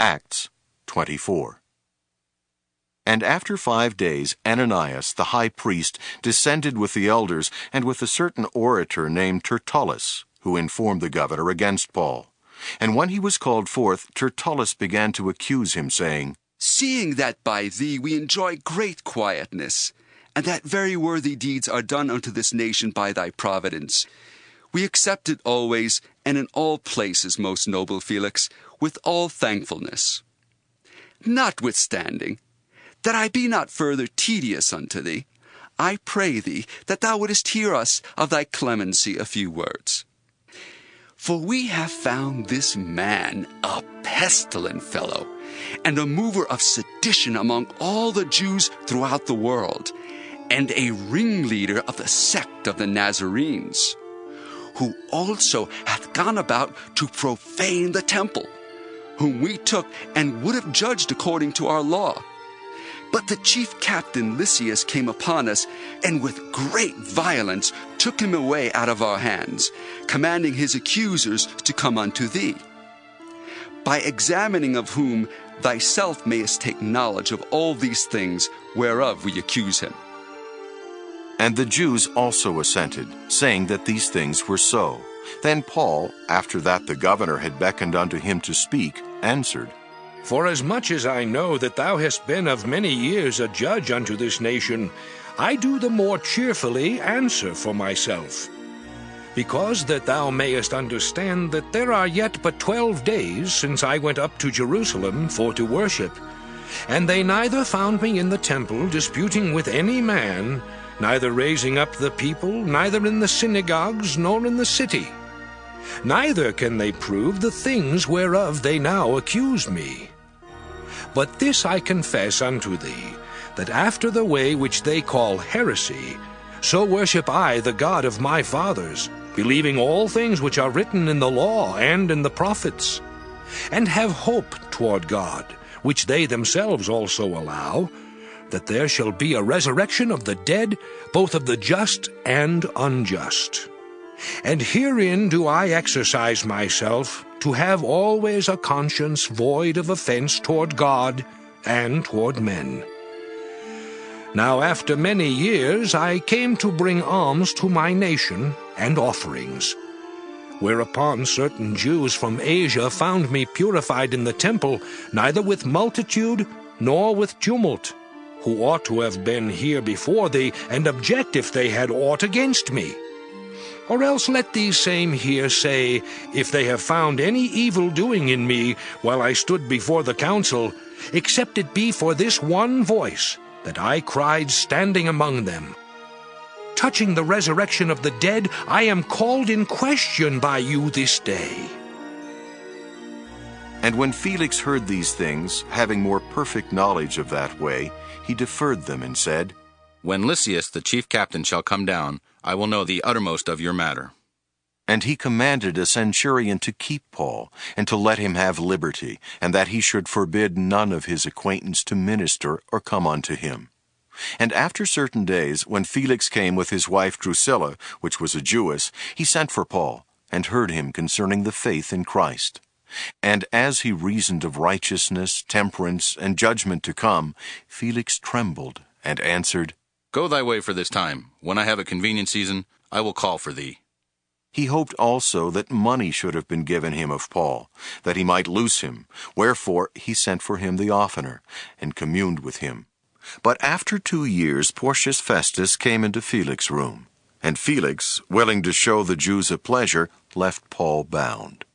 Acts 24. And after 5 days Ananias the high priest descended with the elders and with a certain orator named Tertullus, who informed the governor against Paul. And when he was called forth, Tertullus began to accuse him, saying, Seeing that by thee we enjoy great quietness, and that very worthy deeds are done unto this nation by thy providence, we accept it always and in all places, most noble Felix, with all thankfulness. Notwithstanding, that I be not further tedious unto thee, I pray thee that thou wouldest hear us of thy clemency a few words. For we have found this man a pestilent fellow, and a mover of sedition among all the Jews throughout the world, and a ringleader of the sect of the Nazarenes, who also hath gone about to profane the temple, whom we took and would have judged according to our law. But the chief captain Lysias came upon us, and with great violence took him away out of our hands, commanding his accusers to come unto thee, by examining of whom thyself mayest take knowledge of all these things whereof we accuse him. And the Jews also assented, saying that these things were so. Then Paul, after that the governor had beckoned unto him to speak, answered, Forasmuch as I know that thou hast been of many years a judge unto this nation, I do the more cheerfully answer for myself. Because that thou mayest understand that there are yet but 12 days since I went up to Jerusalem for to worship, and they neither found me in the temple disputing with any man, neither raising up the people, neither in the synagogues, nor in the city. Neither can they prove the things whereof they now accuse me. But this I confess unto thee, that after the way which they call heresy, so worship I the God of my fathers, believing all things which are written in the law and in the prophets, and have hope toward God, which they themselves also allow, that there shall be a resurrection of the dead, both of the just and unjust. And herein do I exercise myself, to have always a conscience void of offense toward God and toward men. Now after many years I came to bring alms to my nation and offerings. Whereupon certain Jews from Asia found me purified in the temple, neither with multitude nor with tumult, who ought to have been here before thee, and object if they had aught against me. Or else let these same here say, if they have found any evil doing in me while I stood before the council, except it be for this one voice that I cried standing among them. Touching the resurrection of the dead, I am called in question by you this day. And when Felix heard these things, having more perfect knowledge of that way, he deferred them and said, When Lysias the chief captain shall come down, I will know the uttermost of your matter. And he commanded a centurion to keep Paul, and to let him have liberty, and that he should forbid none of his acquaintance to minister or come unto him. And after certain days, when Felix came with his wife Drusilla, which was a Jewess, he sent for Paul, and heard him concerning the faith in Christ. And as he reasoned of righteousness, temperance, and judgment to come, Felix trembled, and answered, Go thy way for this time. When I have a convenient season, I will call for thee. He hoped also that money should have been given him of Paul, that he might loose him. Wherefore he sent for him the oftener, and communed with him. But after 2 years Porcius Festus came into Felix's room, and Felix, willing to show the Jews a pleasure, left Paul bound.